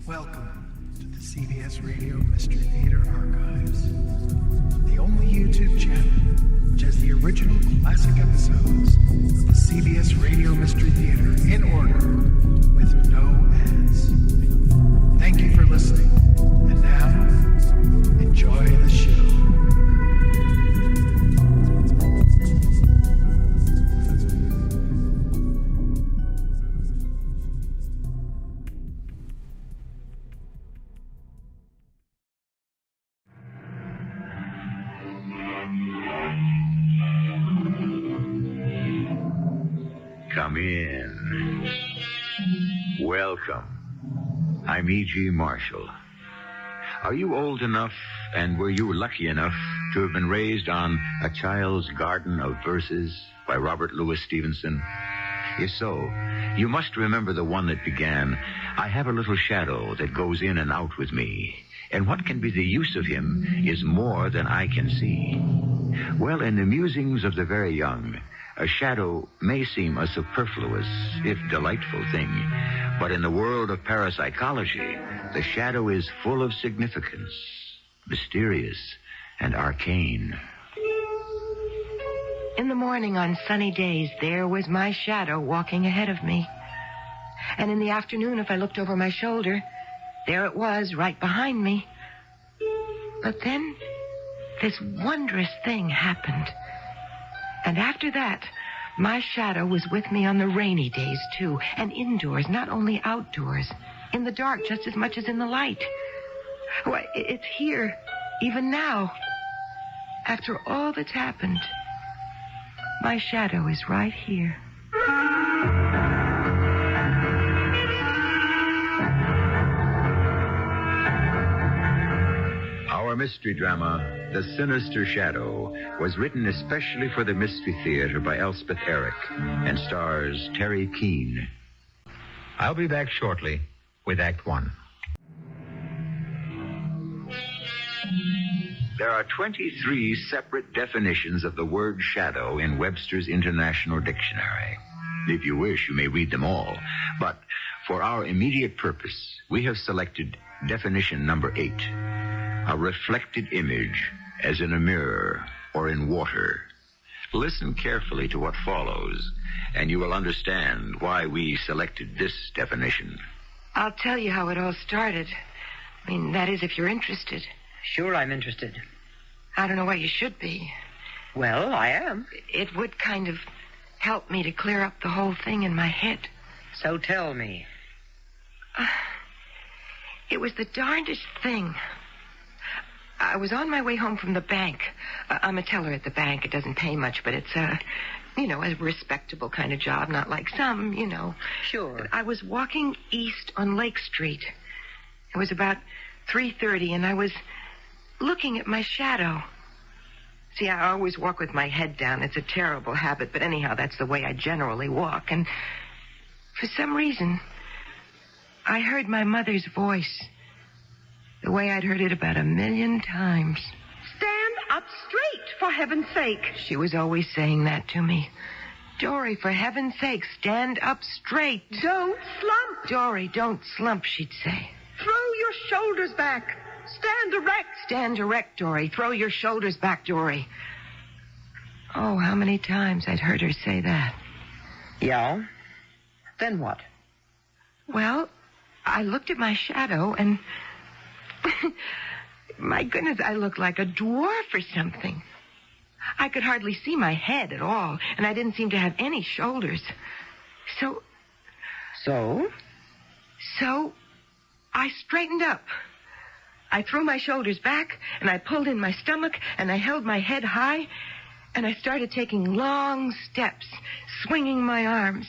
Welcome to the CBS Radio Mystery Theater Archives, the only YouTube channel which has the original classic episodes of the CBS Radio Mystery Theater in order with no ads. Thank you for listening, and now, enjoy the show. Come in. Welcome. I'm E.G. Marshall. Are you old enough, and were you lucky enough to have been raised on A Child's Garden of Verses by Robert Louis Stevenson? If so, you must remember the one that began, I have a little shadow that goes in and out with me, and what can be the use of him is more than I can see. Well, in the musings of the very young, a shadow may seem a superfluous, if delightful thing, but in the world of parapsychology, the shadow is full of significance, mysterious, and arcane. In the morning on sunny days, there was my shadow walking ahead of me. And in the afternoon, if I looked over my shoulder, there it was, right behind me. But then, this wondrous thing happened. And after that, my shadow was with me on the rainy days, too. And indoors, not only outdoors. In the dark, just as much as in the light. Why, it's here, even now. After all that's happened, my shadow is right here. Our mystery drama, The Sinister Shadow, was written especially for the Mystery Theater by Elspeth Eric and stars Teri Keane. I'll be back shortly with Act One. There are 23 separate definitions of the word shadow in Webster's International Dictionary. If you wish, you may read them all. But for our immediate purpose, we have selected definition number 8. A reflected image, as in a mirror or in water. Listen carefully to what follows, and you will understand why we selected this definition. I'll tell you how it all started. I mean, that is, if you're interested. Sure, I'm interested. I don't know why you should be. Well, I am. It would kind of help me to clear up the whole thing in my head. So tell me. It was the darndest thing. I was on my way home from the bank. I'm a teller at the bank. It doesn't pay much, but it's a respectable kind of job, not like some, Sure. I was walking east on Lake Street. It was about 3:30, and I was looking at my shadow. See, I always walk with my head down. It's a terrible habit, but anyhow, that's the way I generally walk. And for some reason, I heard my mother's voice. The way I'd heard it about 1,000,000 times. Stand up straight, for heaven's sake. She was always saying that to me. Dory, for heaven's sake, stand up straight. Don't slump. Dory, don't slump, she'd say. Throw your shoulders back. Stand erect. Stand erect, Dory. Throw your shoulders back, Dory. Oh, how many times I'd heard her say that. Yeah? Then what? Well, I looked at my shadow and... my goodness, I looked like a dwarf or something. I could hardly see my head at all, and I didn't seem to have any shoulders. So I straightened up. I threw my shoulders back, and I pulled in my stomach, and I held my head high, and I started taking long steps, swinging my arms.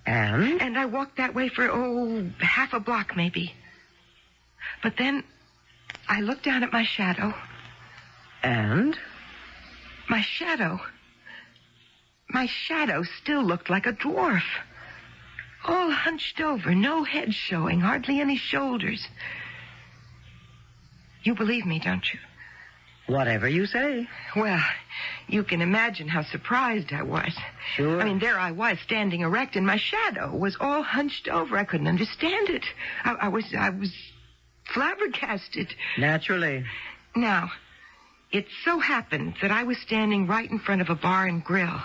And I walked that way for, half a block maybe. But then I looked down at my shadow. And? My shadow still looked like a dwarf. All hunched over, no head showing, hardly any shoulders. You believe me, don't you? Whatever you say. Well, you can imagine how surprised I was. Sure. I mean, there I was, standing erect, and my shadow was all hunched over. I couldn't understand it. I was flabbergasted. Naturally. Now, it so happened that I was standing right in front of a bar and grill.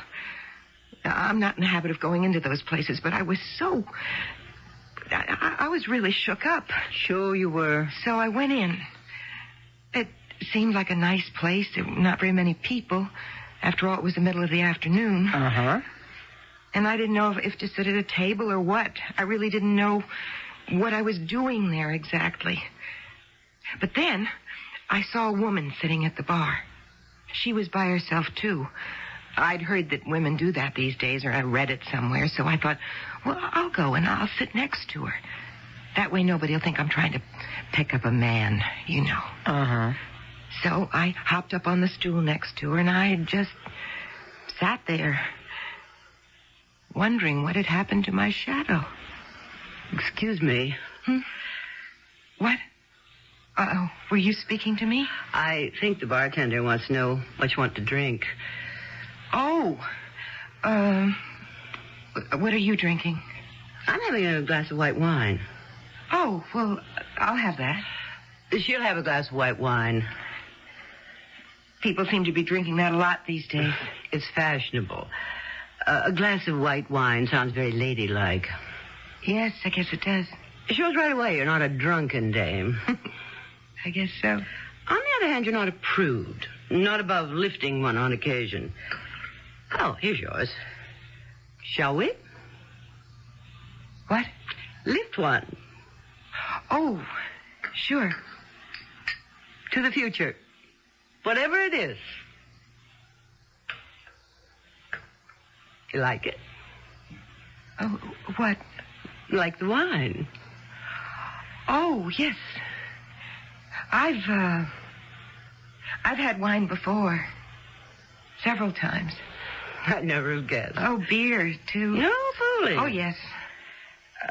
I'm not in the habit of going into those places, but I was so... I was really shook up. Sure you were. So I went in. It seemed like a nice place. There were not very many people. After all, it was the middle of the afternoon. Uh-huh. And I didn't know if to sit at a table or what. I really didn't know what I was doing there exactly. But then I saw a woman sitting at the bar. She was by herself, too. I'd heard that women do that these days, or I read it somewhere, so I thought, well, I'll go and I'll sit next to her. That way nobody will think I'm trying to pick up a man, you know. Uh-huh. So I hopped up on the stool next to her, and I just sat there, wondering what had happened to my shadow. Excuse me. What? Uh-oh, were you speaking to me? I think the bartender wants to know what you want to drink. Oh, what are you drinking? I'm having a glass of white wine. Oh, well, I'll have that. She'll have a glass of white wine. People seem to be drinking that a lot these days. It's fashionable. A glass of white wine sounds very ladylike. Yes, I guess it does. It shows right away you're not a drunken dame. I guess so. On the other hand, you're not a prude. Not above lifting one on occasion. Oh, here's yours. Shall we? What? Lift one. Oh, sure. To the future. Whatever it is. You like it? Oh, what? Like the wine. Oh, yes. I've had wine before. Several times. I never have guessed. Oh, beer, too. No fooling. Oh, yes.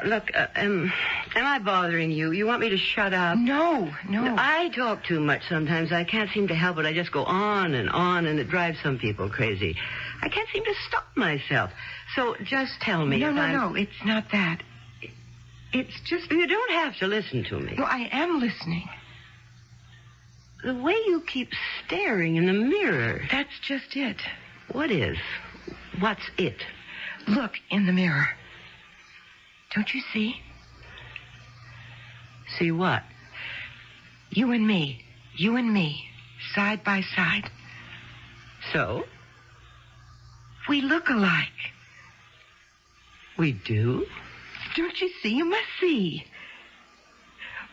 Look, am I bothering you? You want me to shut up? No. I talk too much sometimes. I can't seem to help it. I just go on, and it drives some people crazy. I can't seem to stop myself. So just tell me. No, it's not that. It's just... You don't have to listen to me. No, I am listening. The way you keep staring in the mirror. That's just it. What is? What's it? Look in the mirror. Don't you see? See what? You and me, side by side. So? We look alike. We do? Don't you see? You must see.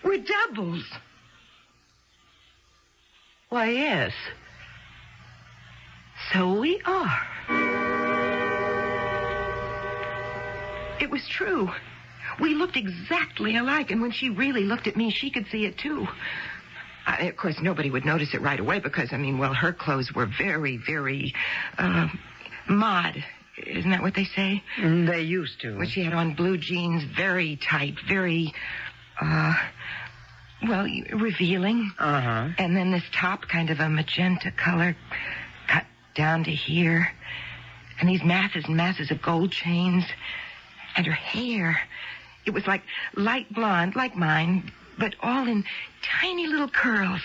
We're doubles. Why, yes. So we are. It was true. We looked exactly alike, and when she really looked at me, she could see it, too. Of course, nobody would notice it right away because, her clothes were very, very, mod. Isn't that what they say? They used to. Well, she had on blue jeans, very tight, very, revealing. Uh-huh. And then this top, kind of a magenta color, cut down to here. And these masses and masses of gold chains. And her hair. It was like light blonde, like mine, but all in tiny little curls.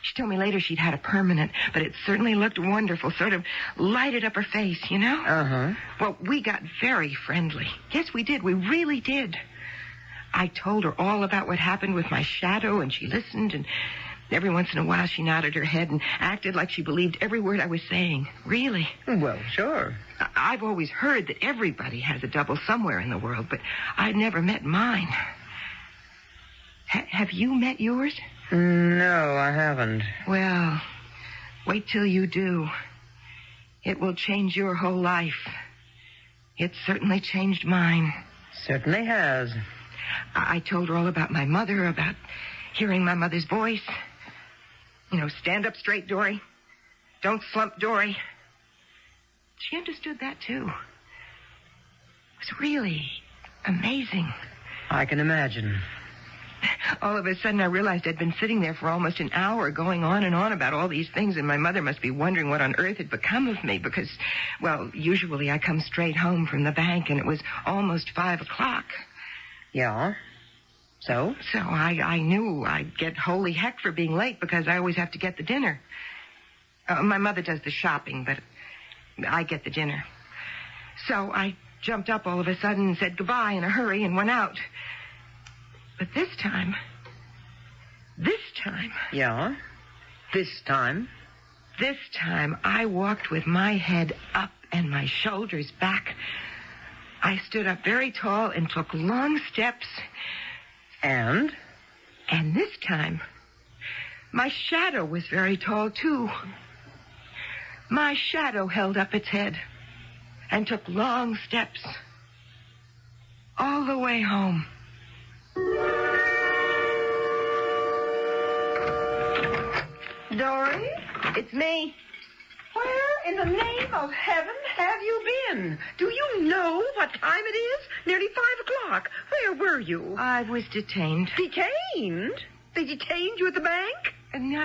She told me later she'd had a permanent, but it certainly looked wonderful, sort of lighted up her face, you know? Uh-huh. Well, we got very friendly. Yes, we did. We really did. I told her all about what happened with my shadow, and she listened, and every once in a while she nodded her head and acted like she believed every word I was saying. Really. Well, sure. I've always heard that everybody has a double somewhere in the world, but I'd never met mine. Have you met yours? No, I haven't. Well, wait till you do. It will change your whole life. It certainly changed mine. Certainly has. I told her all about my mother, about hearing my mother's voice. Stand up straight, Dory. Don't slump, Dory. She understood that, too. It was really amazing. I can imagine. all of a sudden I realized I'd been sitting there for almost an hour going on and on about all these things, and my mother must be wondering what on earth had become of me because, well, usually I come straight home from the bank, and it was almost 5 o'clock. Yeah? So? So I knew I'd get holy heck for being late because I always have to get the dinner. My mother does the shopping, but I get the dinner. So I jumped up all of a sudden and said goodbye in a hurry and went out. But this time... Yeah? This time I walked with my head up and my shoulders back. I stood up very tall and took long steps. And? And this time, my shadow was very tall, too. My shadow held up its head and took long steps all the way home. Dory? It's me. Where in the name of heaven have you been? Do you know what time it is? Nearly 5 o'clock. Where were you? I was detained. Detained? They detained you at the bank?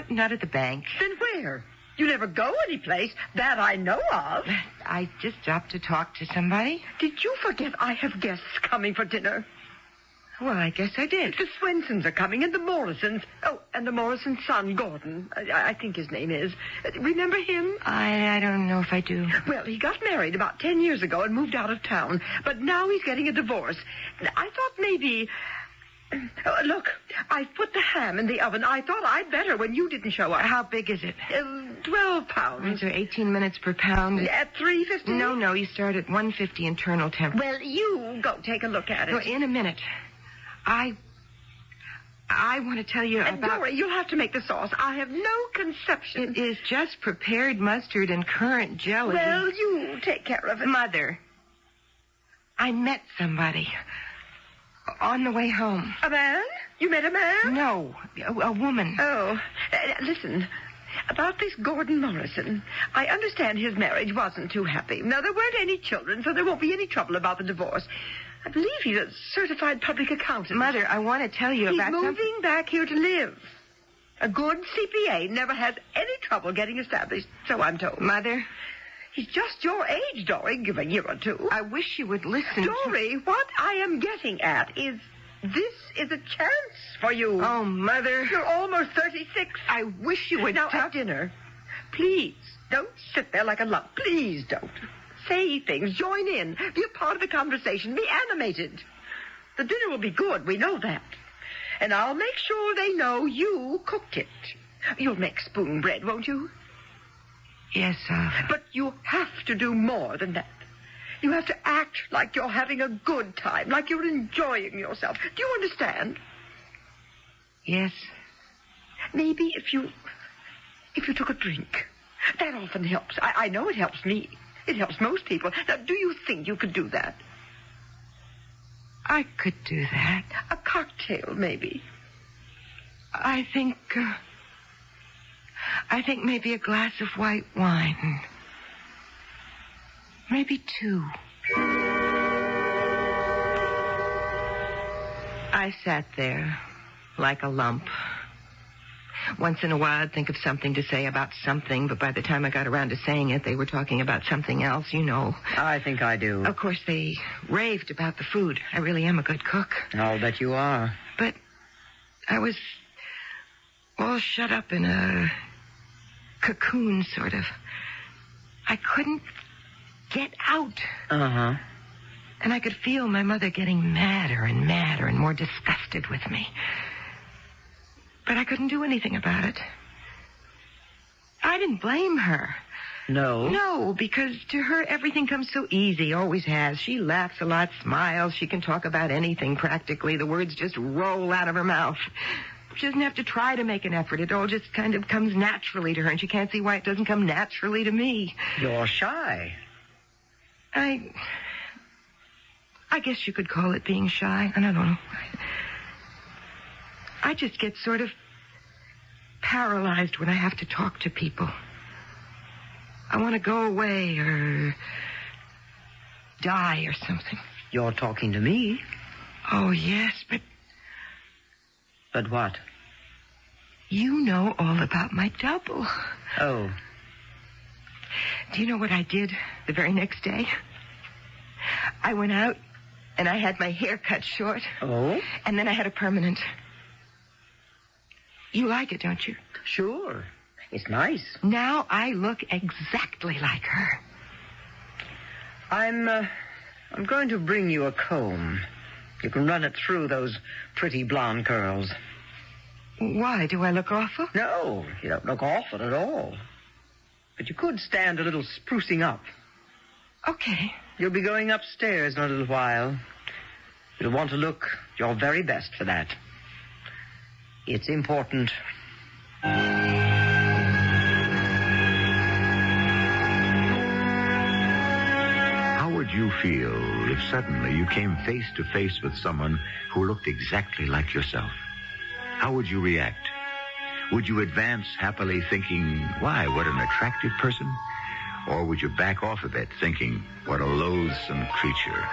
Not at the bank. Then where? You never go anyplace that I know of. I just stopped to talk to somebody. Did you forget I have guests coming for dinner? Well, I guess I did. The Swensons are coming, and the Morrisons. Oh, and the Morrison's son, Gordon. I think his name is. Remember him? I don't know if I do. Well, he got married about 10 years ago and moved out of town. But now he's getting a divorce. I thought maybe... look, I've put the ham in the oven. I thought I'd better when you didn't show up. How big is it? 12 pounds. So 18 minutes per pound? At $3.50? No, you start at 150 internal temp. Well, you go take a look at it. Well, in a minute. I want to tell you about... Dory, you'll have to make the sauce. I have no conception. It is just prepared mustard and currant jelly. Well, you take care of it. Mother, I met somebody on the way home. A man? You met a man? No, a woman. Oh, listen... About this Gordon Morrison, I understand his marriage wasn't too happy. Now, there weren't any children, so there won't be any trouble about the divorce. I believe he's a certified public accountant. Mother, I want to tell you he's about... He's moving back here to live. A good CPA never has any trouble getting established, so I'm told. Mother? He's just your age, Dory. Give a year or two. I wish you would listen. Dory, what I am getting at is... This is a chance for you. Oh, Mother. You're almost 36. I wish you would... Now, at dinner, please, don't sit there like a lump. Please don't. Say things. Join in. Be a part of the conversation. Be animated. The dinner will be good. We know that. And I'll make sure they know you cooked it. You'll make spoon bread, won't you? Yes, But you have to do more than that. You have to act like you're having a good time, like you're enjoying yourself. Do you understand? Yes. Maybe if you took a drink. That often helps. I know it helps me. It helps most people. Now, do you think you could do that? I could do that. A cocktail, maybe. I think maybe a glass of white wine. Maybe 2. I sat there like a lump. Once in a while, I'd think of something to say about something, but by the time I got around to saying it, they were talking about something else, you know. I think I do. Of course, they raved about the food. I really am a good cook. I'll bet you are. But I was all shut up in a cocoon, sort of. I couldn't get out. Uh-huh. And I could feel my mother getting madder and madder and more disgusted with me. But I couldn't do anything about it. I didn't blame her. No? No, because to her everything comes so easy, always has. She laughs a lot, smiles. She can talk about anything practically. The words just roll out of her mouth. She doesn't have to try to make an effort. It all just kind of comes naturally to her, and she can't see why it doesn't come naturally to me. You're shy. I guess you could call it being shy. I don't know. I just get sort of paralyzed when I have to talk to people. I want to go away or die or something. You're talking to me. Oh, yes, but But what? You know all about my double. Oh. Do you know what I did the very next day? I went out and I had my hair cut short. Oh? And then I had a permanent. You like it, don't you? Sure. It's nice. Now I look exactly like her. I'm going to bring you a comb. You can run it through those pretty blonde curls. Why? Do I look awful? No, you don't look awful at all. But you could stand a little sprucing up. Okay. You'll be going upstairs in a little while. You'll want to look your very best for that. It's important. How would you feel if suddenly you came face to face with someone who looked exactly like yourself? How would you react? Would you advance happily thinking, why, what an attractive person? Or would you back off a bit thinking, what a loathsome creature?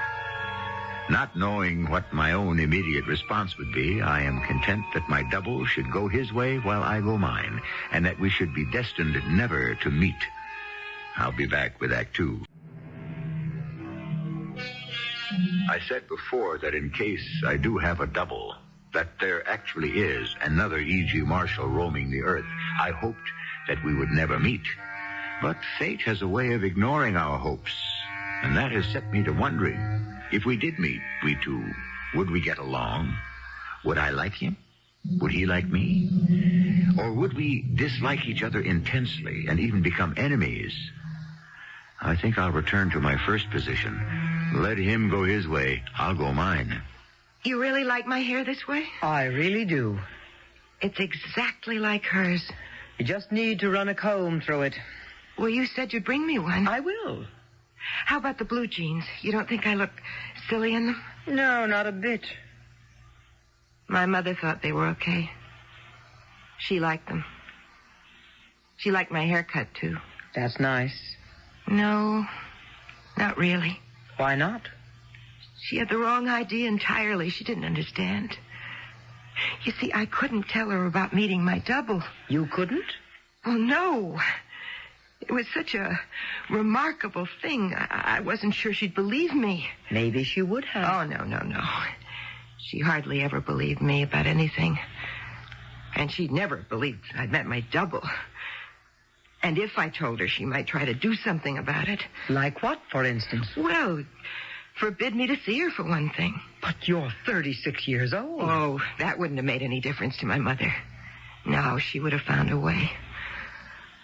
Not knowing what my own immediate response would be, I am content that my double should go his way while I go mine, and that we should be destined never to meet. I'll be back with Act 2. I said before that in case I do have a double, that there actually is another E.G. Marshall roaming the earth, I hoped that we would never meet. But fate has a way of ignoring our hopes, and that has set me to wondering, if we did meet, we two, would we get along? Would I like him? Would he like me? Or would we dislike each other intensely and even become enemies? I think I'll return to my first position. Let him go his way, I'll go mine. You really like my hair this way? I really do. It's exactly like hers. You just need to run a comb through it. Well, you said you'd bring me one. I will. How about the blue jeans? You don't think I look silly in them? No, not a bit. My mother thought they were okay. She liked them. She liked my haircut, too. That's nice. No, not really. Why not? She had the wrong idea entirely. She didn't understand. You see, I couldn't tell her about meeting my double. You couldn't? Well, no. It was such a remarkable thing. I wasn't sure she'd believe me. Maybe she would have. Oh, no. She hardly ever believed me about anything. And she'd never believed I'd met my double. And if I told her, she might try to do something about it. Like what, for instance? Well, forbid me to see her, for one thing. But you're 36 years old. Oh, that wouldn't have made any difference to my mother. No, she would have found a way.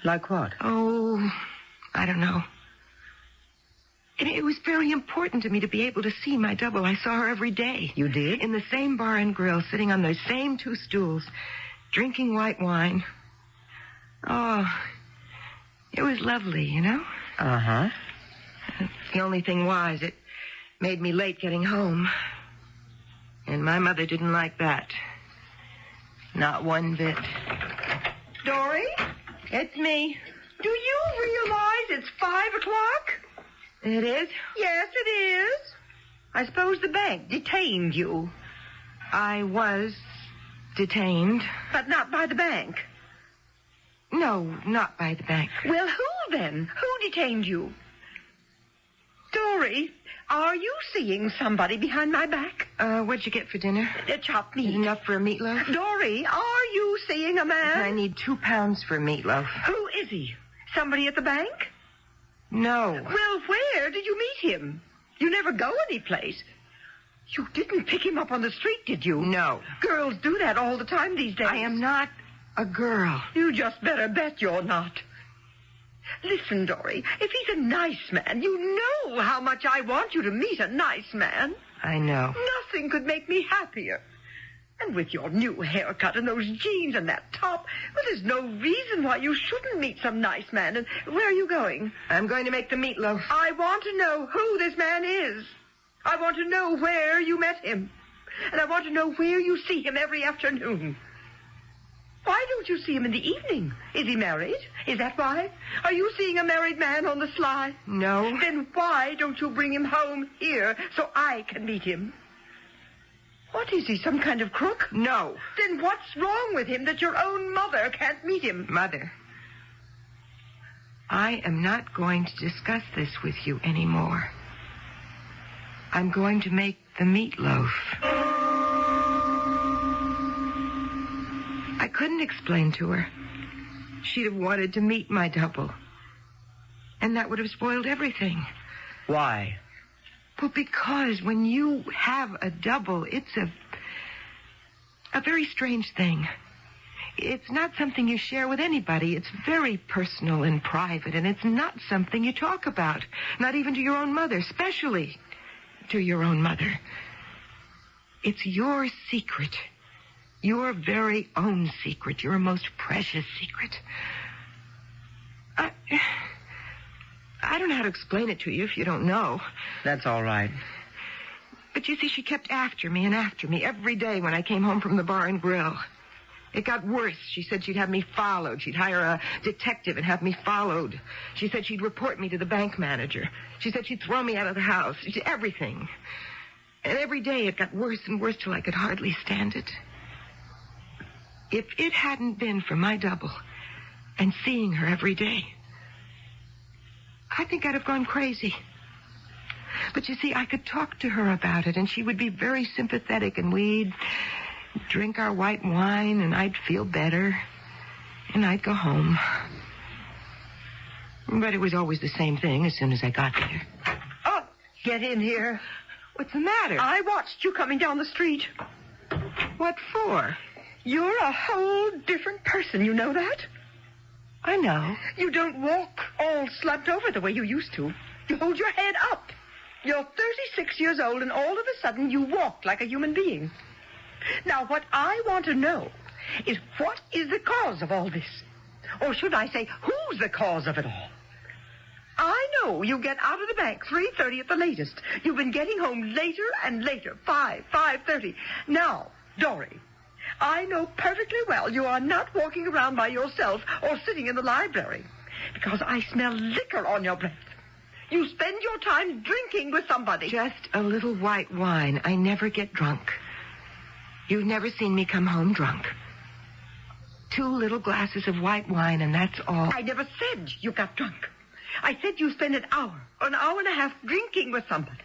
Like what? Oh, I don't know. It was very important to me to be able to see my double. I saw her every day. You did? In the same bar and grill, sitting on those same two stools, drinking white wine. Oh, it was lovely, you know? Uh-huh. The only thing was, it made me late getting home. And my mother didn't like that. Not one bit. Dory? It's me. Do you realize it's 5 o'clock? It is? Yes, it is. I suppose the bank detained you. I was detained. But not by the bank. No, not by the bank. Well, who then? Who detained you? Dory, are you seeing somebody behind my back? What'd you get for dinner? Chopped meat. Enough for a meatloaf? Dory, are you seeing a man? I need 2 pounds for a meatloaf. Who is he? Somebody at the bank? No. Well, where did you meet him? You never go anyplace. You didn't pick him up on the street, did you? No. Girls do that all the time these days. I am not a girl. You just better bet you're not. Listen, Dory, if he's a nice man, you know how much I want you to meet a nice man. I know. Nothing could make me happier. And with your new haircut and those jeans and that top, well, there's no reason why you shouldn't meet some nice man. And where are you going? I'm going to make the meatloaf. I want to know who this man is. I want to know where you met him. And I want to know where you see him every afternoon. Why don't you see him in the evening? Is he married? Is that why? Are you seeing a married man on the sly? No. Then why don't you bring him home here so I can meet him? What is he, some kind of crook? No. Then what's wrong with him that your own mother can't meet him? Mother, I am not going to discuss this with you anymore. I'm going to make the meatloaf. I couldn't explain to her. She'd have wanted to meet my double. And that would have spoiled everything. Why? Well, because when you have a double, it's a very strange thing. It's not something you share with anybody. It's very personal and private, and it's not something you talk about. Not even to your own mother, especially to your own mother. It's your secret. Your very own secret. Your most precious secret. I don't know how to explain it to you if you don't know. That's all right. But you see, she kept after me and after me every day when I came home from the bar and grill. It got worse. She said she'd have me followed. She'd hire a detective and have me followed. She said she'd report me to the bank manager. She said she'd throw me out of the house. Everything. And every day it got worse and worse till I could hardly stand it. If it hadn't been for my double and seeing her every day, I think I'd have gone crazy. But you see, I could talk to her about it, and she would be very sympathetic, and we'd drink our white wine, and I'd feel better, and I'd go home. But it was always the same thing as soon as I got there. Oh, get in here. What's the matter? I watched you coming down the street. What for? You're a whole different person, you know that? I know. You don't walk all slumped over the way you used to. You hold your head up. You're 36 years old, and all of a sudden you walk like a human being. Now, what I want to know is what is the cause of all this? Or should I say, who's the cause of it all? I know you get out of the bank 3:30 at the latest. You've been getting home later and later, 5:30. Now, Dory, I know perfectly well you are not walking around by yourself or sitting in the library, because I smell liquor on your breath. You spend your time drinking with somebody. Just a little white wine. I never get drunk. You've never seen me come home drunk. 2 little glasses of white wine, and that's all. I never said you got drunk. I said you spend an hour or an hour and a half drinking with somebody.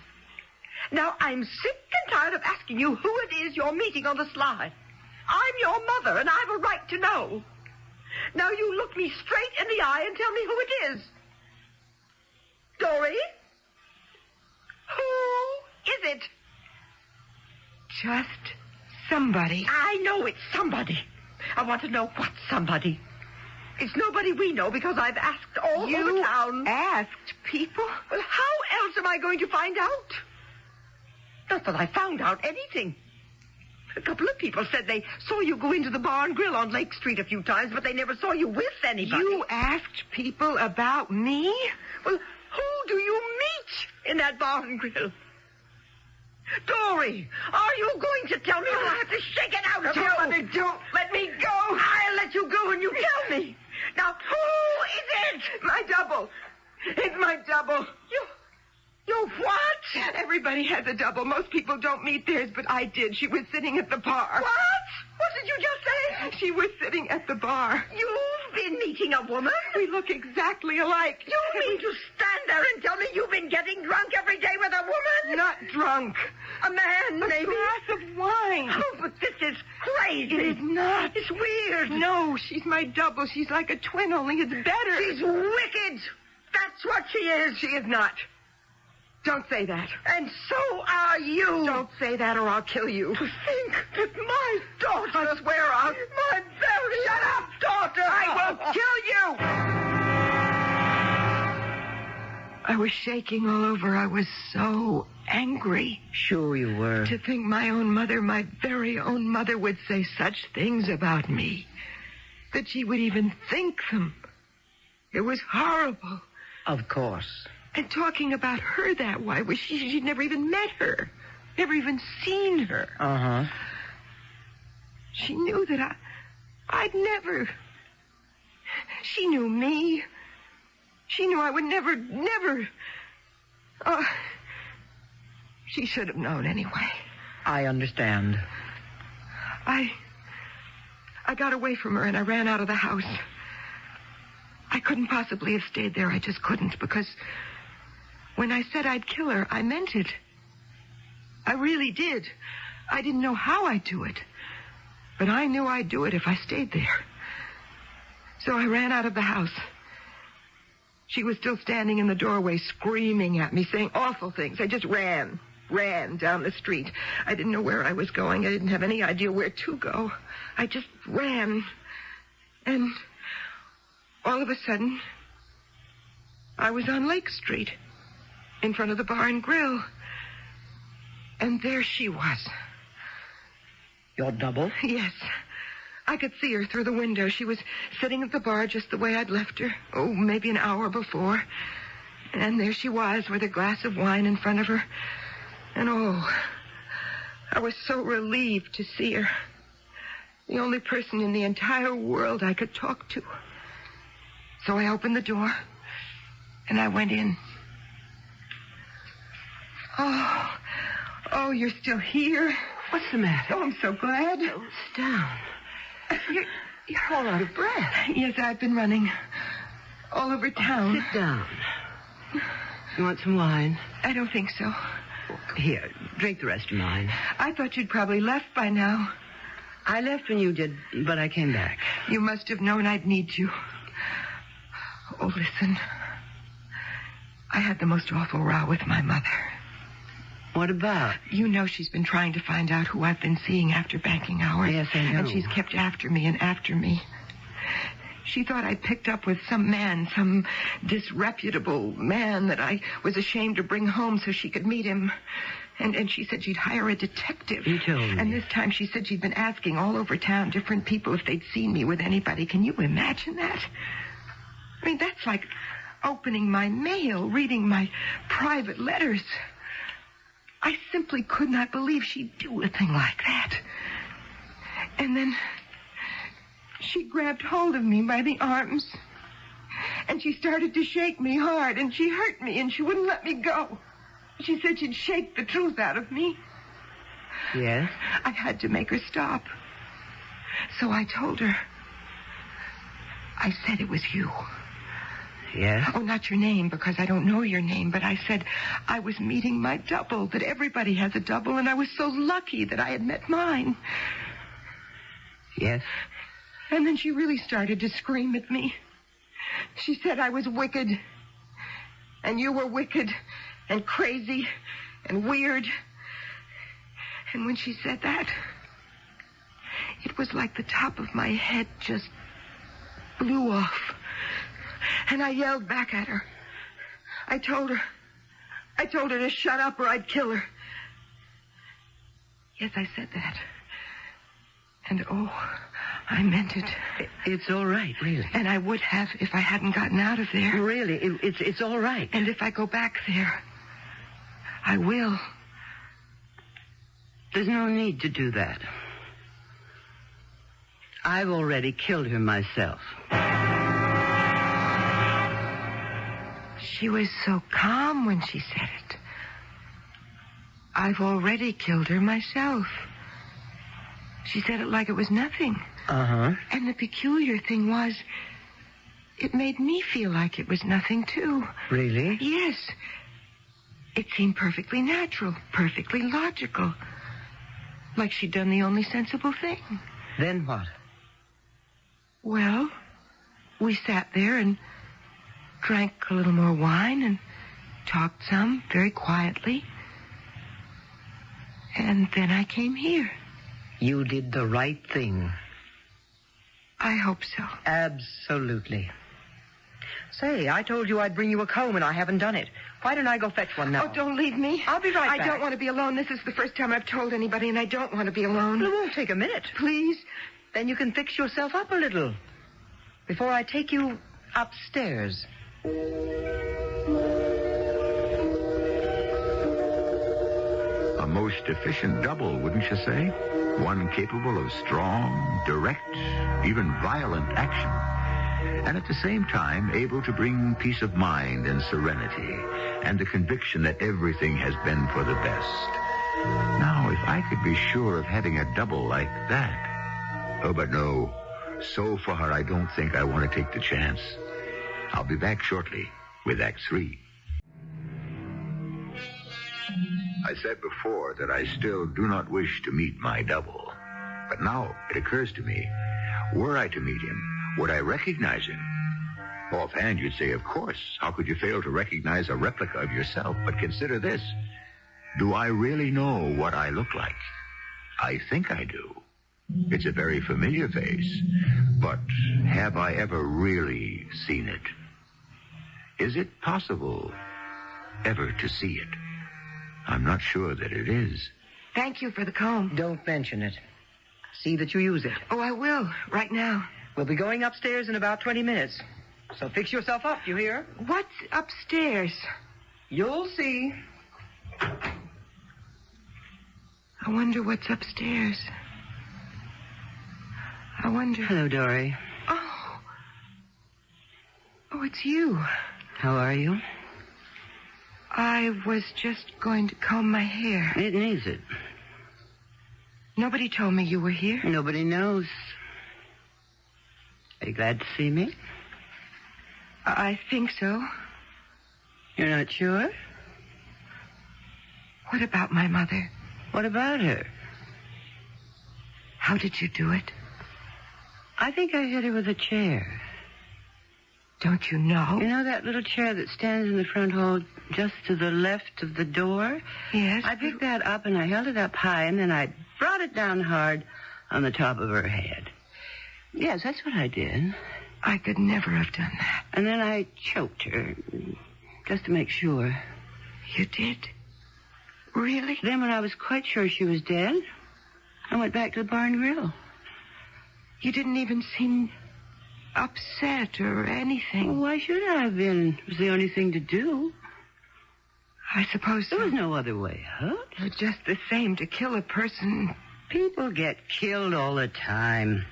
Now, I'm sick and tired of asking you who it is you're meeting on the sly. I'm your mother, and I've a right to know. Now, you look me straight in the eye and tell me who it is. Dory? Who is it? Just somebody. I know it's somebody. I want to know what somebody. It's nobody we know because I've asked all over town. You asked people? Well, how else am I going to find out? Not that I found out anything. A couple of people said they saw you go into the bar and grill on Lake Street a few times, but they never saw you with anybody. You asked people about me? Well, who do you meet in that bar and grill? Dory, are you going to tell me? I'll have to shake it out of you. Mother, don't let me go. I'll let you go when you tell me. Now, who is it? My double. It's my double. You what? Everybody has a double. Most people don't meet theirs, but I did. She was sitting at the bar. What? What did you just say? She was sitting at the bar. You've been meeting a woman? We look exactly alike. You mean to stand there and tell me you've been getting drunk every day with a woman? Not drunk. A man, maybe? A glass of wine. Oh, but this is crazy. It is not. It's weird. No, she's my double. She's like a twin, only it's better. She's wicked. That's what she is. She is not. Don't say that. And so are you. Don't say that or I'll kill you. To think that my daughter... I swear I'll... My very... Shut up, daughter! I will kill you! I was shaking all over. I was so angry. Sure you were. To think my own mother, my very own mother, would say such things about me. That she would even think them. It was horrible. Of course. And talking about her that way, she'd never even met her. Never even seen her. Uh-huh. She knew that I'd never... She knew me. She knew I would never... She should have known anyway. I understand. I got away from her and I ran out of the house. I couldn't possibly have stayed there. I just couldn't, because when I said I'd kill her, I meant it. I really did. I didn't know how I'd do it, but I knew I'd do it if I stayed there. So I ran out of the house. She was still standing in the doorway, screaming at me, saying awful things. I just ran down the street. I didn't know where I was going. I didn't have any idea where to go. I just ran. And all of a sudden, I was on Lake Street, in front of the bar and grill. And there she was. Your double? Yes. I could see her through the window. She was sitting at the bar just the way I'd left her. Oh, maybe an hour before. And there she was with a glass of wine in front of her. And I was so relieved to see her. The only person in the entire world I could talk to. So I opened the door, and I went in. Oh, you're still here? What's the matter? Oh, I'm so glad. Oh, sit down. You're all out of breath. Yes, I've been running all over town. Sit down. You want some wine? I don't think so. Here, drink the rest of mine. I thought you'd probably left by now. I left when you did, but I came back. You must have known I'd need you. Oh, listen. I had the most awful row with my mother. What about? You know she's been trying to find out who I've been seeing after banking hours. Yes, I know. And she's kept after me and after me. She thought I picked up with some man, some disreputable man that I was ashamed to bring home so she could meet him. And she said she'd hire a detective. You told me. And this time she said she'd been asking all over town different people if they'd seen me with anybody. Can you imagine that? I mean, that's like opening my mail, reading my private letters. I simply could not believe she'd do a thing like that. And then she grabbed hold of me by the arms, and she started to shake me hard, and she hurt me, and she wouldn't let me go. She said she'd shake the truth out of me. Yes? I had to make her stop. So I told her. I said it was you. Yes? Oh, not your name, because I don't know your name, but I said I was meeting my double, that everybody has a double, and I was so lucky that I had met mine. Yes? And then she really started to scream at me. She said I was wicked, and you were wicked, and crazy, and weird. And when she said that, it was like the top of my head just blew off. And I yelled back at her. I told her to shut up or I'd kill her. Yes, I said that. And I meant it. It's all right, really. And I would have if I hadn't gotten out of there. Really, it's all right. And if I go back there, I will. There's no need to do that. I've already killed her myself. She was so calm when she said it. I've already killed her myself. She said it like it was nothing. Uh-huh. And the peculiar thing was, it made me feel like it was nothing, too. Really? Yes. It seemed perfectly natural, perfectly logical. Like she'd done the only sensible thing. Then what? Well, we sat there and drank a little more wine and talked some, very quietly. And then I came here. You did the right thing. I hope so. Absolutely. Say, I told you I'd bring you a comb, and I haven't done it. Why don't I go fetch one now? Oh, don't leave me. I'll be right back. I don't want to be alone. This is the first time I've told anybody, and I don't want to be alone. Well, it won't take a minute. Please? Then you can fix yourself up a little before I take you upstairs. A most efficient double, wouldn't you say? One capable of strong, direct, even violent action. And at the same time, able to bring peace of mind and serenity and the conviction that everything has been for the best. Now, if I could be sure of having a double like that. Oh, but no. So far, I don't think I want to take the chance. I'll be back shortly with Act 3. I said before that I still do not wish to meet my double. But now it occurs to me, were I to meet him, would I recognize him? Offhand, you'd say, of course. How could you fail to recognize a replica of yourself? But consider this. Do I really know what I look like? I think I do. It's a very familiar face. But have I ever really seen it? Is it possible ever to see it? I'm not sure that it is. Thank you for the comb. Don't mention it. See that you use it. Oh, I will, right now. We'll be going upstairs in about 20 minutes. So fix yourself up, you hear? What's upstairs? You'll see. I wonder what's upstairs. I wonder... Hello, Dory. Oh, it's you. How are you? I was just going to comb my hair. It needs it. Nobody told me you were here. Nobody knows. Are you glad to see me? I think so. You're not sure? What about my mother? What about her? How did you do it? I think I hit her with a chair. Don't you know? You know that little chair that stands in the front hall just to the left of the door? Yes. I picked that up and I held it up high and then I brought it down hard on the top of her head. Yes, that's what I did. I could never have done that. And then I choked her, just to make sure. You did? Really? Then when I was quite sure she was dead, I went back to the barn grill. You didn't even seem upset or anything. Well, why should I have been? It was the only thing to do. I suppose so. There was no other way out. It's just the same to kill a person. People get killed all the time.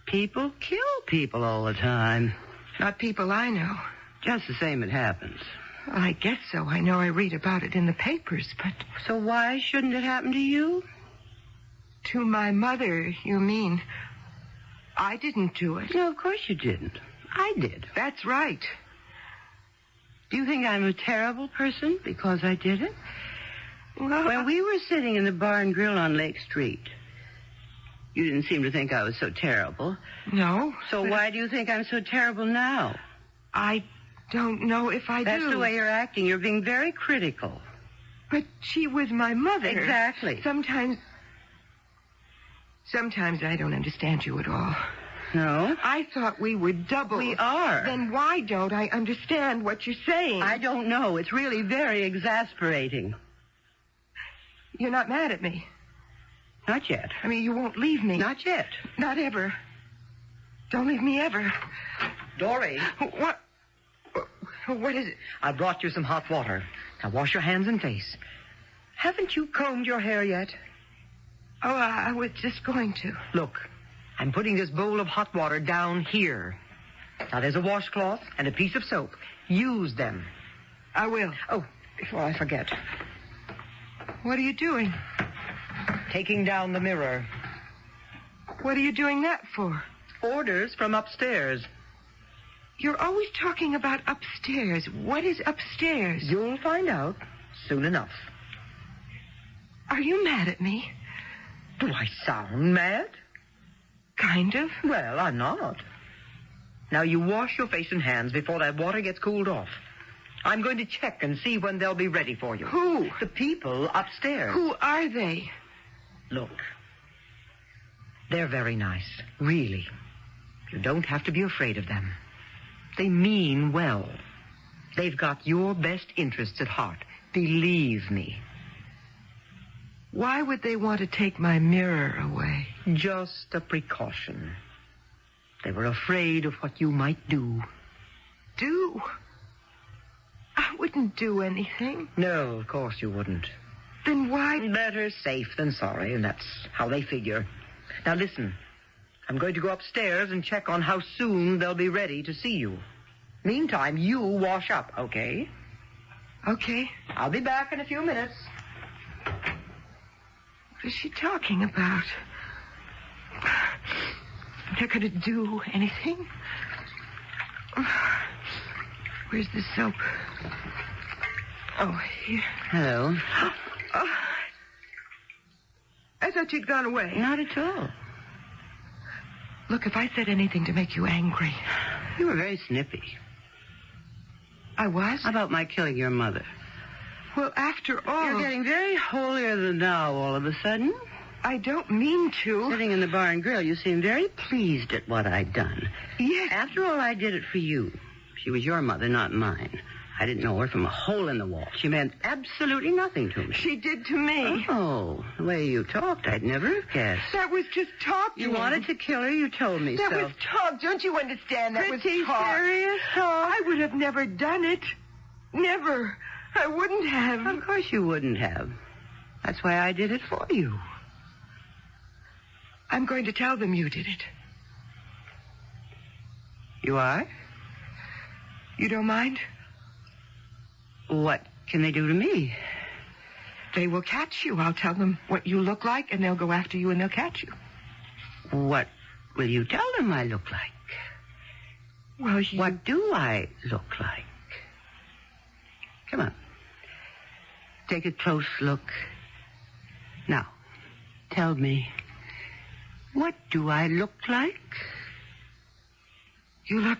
People kill people all the time. Not people I know. Just the same it happens. Well, I guess so. I know I read about it in the papers, but... So why shouldn't it happen to you? To my mother, you mean? I didn't do it. No, of course you didn't. I did. That's right. Do you think I'm a terrible person because I did it? Well, When we were sitting in the barn grill on Lake Street, you didn't seem to think I was so terrible. No. So but why do you think I'm so terrible now? I don't know if I That's do. the way you're acting. You're being very critical. But she was my mother. Exactly. Sometimes I don't understand you at all. No? I thought we were doubles. We are. Then why don't I understand what you're saying? I don't know. It's really very exasperating. You're not mad at me. Not yet. I mean, you won't leave me. Not yet. Not ever. Don't leave me ever. Dory, What? What is it? I brought you some hot water. Now wash your hands and face. Haven't you combed your hair yet? Oh, I was just going to. Look, I'm putting this bowl of hot water down here. Now, there's a washcloth and a piece of soap. Use them. I will. Oh, before I forget. What are you doing? Taking down the mirror. What are you doing that for? Orders from upstairs. You're always talking about upstairs. What is upstairs? You'll find out soon enough. Are you mad at me? Do I sound mad? Kind of. Well, I'm not. Now, you wash your face and hands before that water gets cooled off. I'm going to check and see when they'll be ready for you. Who? The people upstairs. Who are they? Look, they're very nice, really. You don't have to be afraid of them. They mean well. They've got your best interests at heart. Believe me. Why would they want to take my mirror away? Just a precaution. They were afraid of what you might do. Do? I wouldn't do anything. No, of course you wouldn't. Then why... Better safe than sorry, and that's how they figure. Now listen, I'm going to go upstairs and check on how soon they'll be ready to see you. Meantime, you wash up, okay? Okay. I'll be back in a few minutes. What is she talking about? They're going to do anything? Where's the soap? Oh, here. Hello. Oh, I thought you'd gone away. Not at all. Look, if I said anything to make you angry... You were very snippy. I was? How about my killing your mother? Well, after all... You're getting very holier than thou all of a sudden. I don't mean to. Sitting in the bar and grill, you seemed very pleased at what I'd done. Yes. After all, I did it for you. She was your mother, not mine. I didn't know her from a hole in the wall. She meant absolutely nothing to me. She did to me. Oh, the way you talked, I'd never have guessed. That was just talk. You wanted to kill her, you told me so. That was talk. Don't you understand? That Pretty was talk. serious talk. I would have never done it. Never. I wouldn't have. Of course you wouldn't have. That's why I did it for you. I'm going to tell them you did it. You are? You don't mind? What can they do to me? They will catch you. I'll tell them what you look like, and they'll go after you, and they'll catch you. What will you tell them I look like? Well, What do I look like? Come on. Take a close look. Now, tell me, what do I look like? You look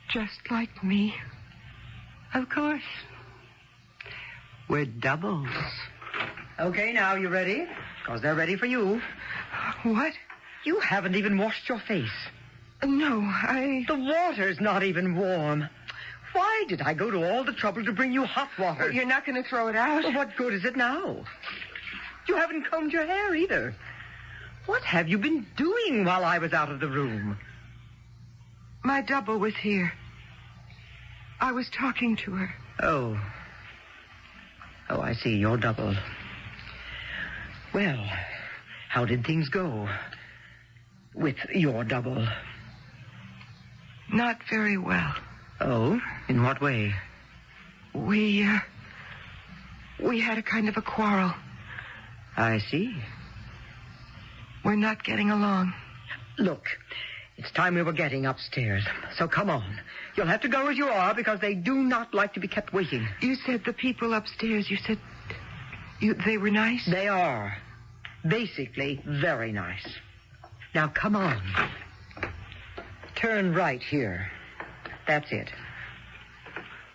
just like me. Of course. We're doubles. Okay, now, you ready? Because they're ready for you. What? You haven't even washed your face. No, The water's not even warm. Why did I go to all the trouble to bring you hot water? Well, you're not going to throw it out? Well, what good is it now? You haven't combed your hair either. What have you been doing while I was out of the room? My double was here. I was talking to her. Oh, I see. Your double. Well, how did things go with your double? Not very well. Oh, in what way? We had a kind of a quarrel. I see. We're not getting along. Look, it's time we were getting upstairs. So come on. You'll have to go as you are because they do not like to be kept waiting. You said the people upstairs, they were nice? They are. Basically, very nice. Now, come on. Turn right here. That's it.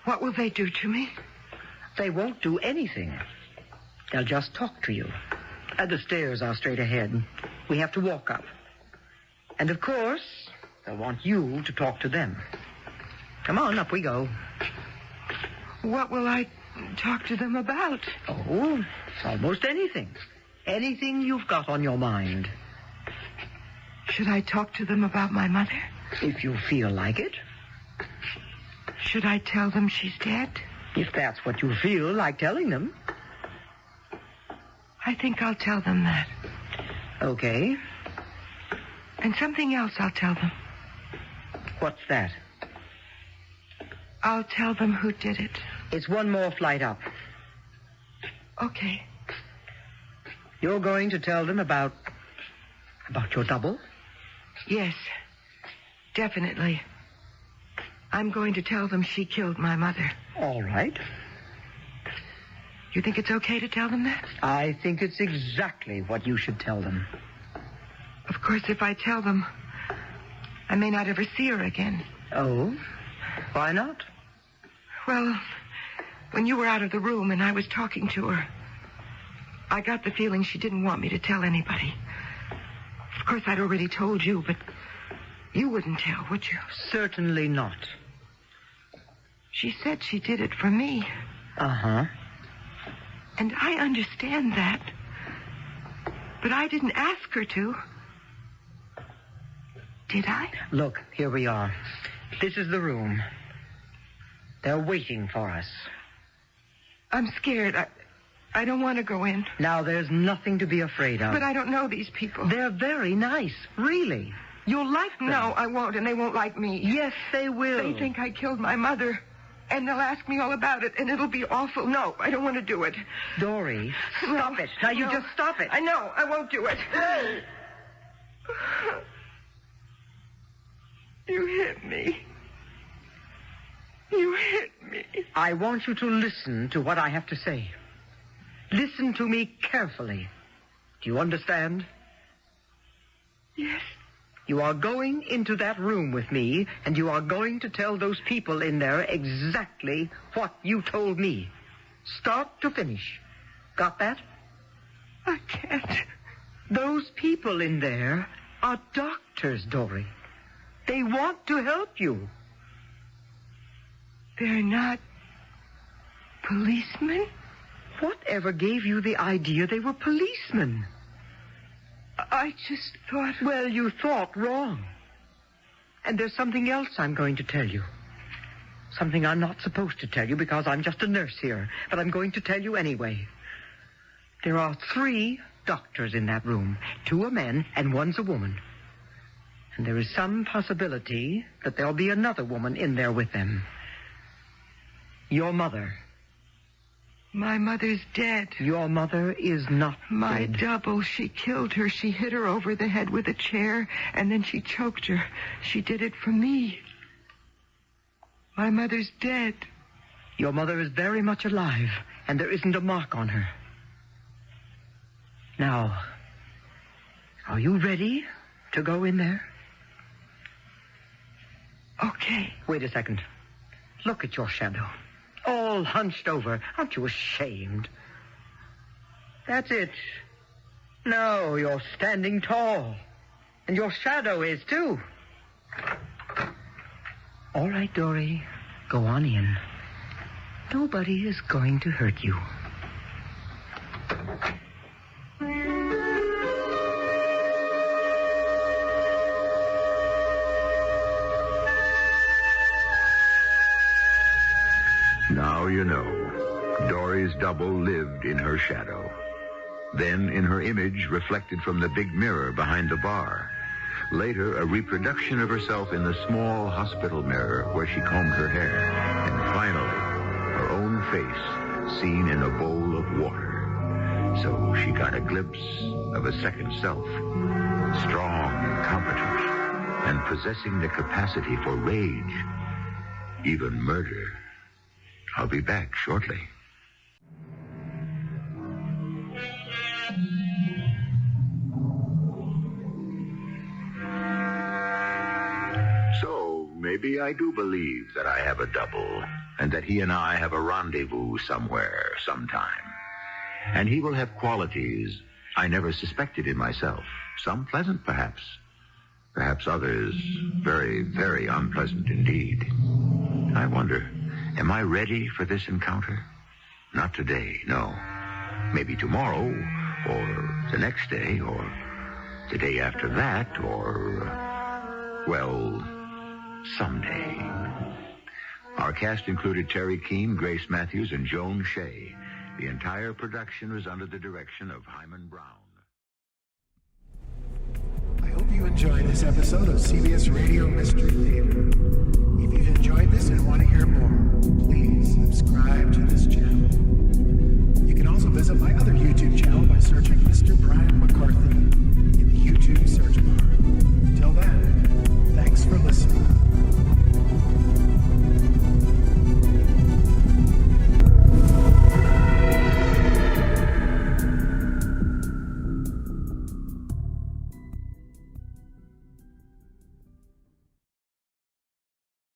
What will they do to me? They won't do anything. They'll just talk to you. The stairs are straight ahead. We have to walk up. And, of course, they'll want you to talk to them. Come on, up we go. What will I talk to them about? Oh, almost anything. Anything you've got on your mind. Should I talk to them about my mother? If you feel like it. Should I tell them she's dead? If that's what you feel like telling them. I think I'll tell them that. Okay. And something else I'll tell them. What's that? I'll tell them who did it. It's one more flight up. Okay. You're going to tell them about your double? Yes, definitely. I'm going to tell them she killed my mother. All right. You think it's okay to tell them that? I think it's exactly what you should tell them. Of course, if I tell them, I may not ever see her again. Oh? Why not? Well, when you were out of the room and I was talking to her, I got the feeling she didn't want me to tell anybody. Of course, I'd already told you, but you wouldn't tell, would you? Certainly not. She said she did it for me. Uh-huh. And I understand that. But I didn't ask her to. Did I? Look, here we are. This is the room. They're waiting for us. I'm scared. I don't want to go in. Now, there's nothing to be afraid of. But I don't know these people. They're very nice, really. You'll like them. No, I won't, and they won't like me. Yes, they will. They think I killed my mother. And they'll ask me all about it, and it'll be awful. No, I don't want to do it. Dory, stop it. Now, you just stop it. I know. I won't do it. You hit me. You hit me. I want you to listen to what I have to say. Listen to me carefully. Do you understand? Yes. You are going into that room with me, and you are going to tell those people in there exactly what you told me. Start to finish. Got that? I can't. Those people in there are doctors, Dory. They want to help you. They're not policemen? Whatever gave you the idea they were policemen? I just thought... Well, you thought wrong. And there's something else I'm going to tell you. Something I'm not supposed to tell you because I'm just a nurse here. But I'm going to tell you anyway. There are 3 doctors in that room. 2 are men and 1's a woman. And there is some possibility that there'll be another woman in there with them. Your mother. My mother's dead. Your mother is not My dead. double, she killed her. She hit her over the head with a chair, and then she choked her. She did it for me. My mother's dead. Your mother is very much alive, and there isn't a mark on her. Now, are you ready to go in there? Okay. Wait a second. Look at your shadow. All hunched over. Aren't you ashamed? That's it. No, you're standing tall. And your shadow is, too. All right, Dory. Go on in. Nobody is going to hurt you. Now you know. Dory's double lived in her shadow. Then in her image reflected from the big mirror behind the bar. Later, a reproduction of herself in the small hospital mirror where she combed her hair. And finally, her own face seen in a bowl of water. So she got a glimpse of a second self. Strong, competent, and possessing the capacity for rage, even murder. I'll be back shortly. So, maybe I do believe that I have a double, and that he and I have a rendezvous somewhere, sometime. And he will have qualities I never suspected in myself. Some pleasant, perhaps. Perhaps others very, very unpleasant indeed. I wonder, am I ready for this encounter? Not today, no. Maybe tomorrow, or the next day, or the day after that, or, well, someday. Our cast included Teri, Keane, Grace Matthews, and Joan Shay. The entire production was under the direction of Hyman Brown. I hope you enjoyed this episode of CBS Radio Mystery Theater. If you've enjoyed this and want to hear more,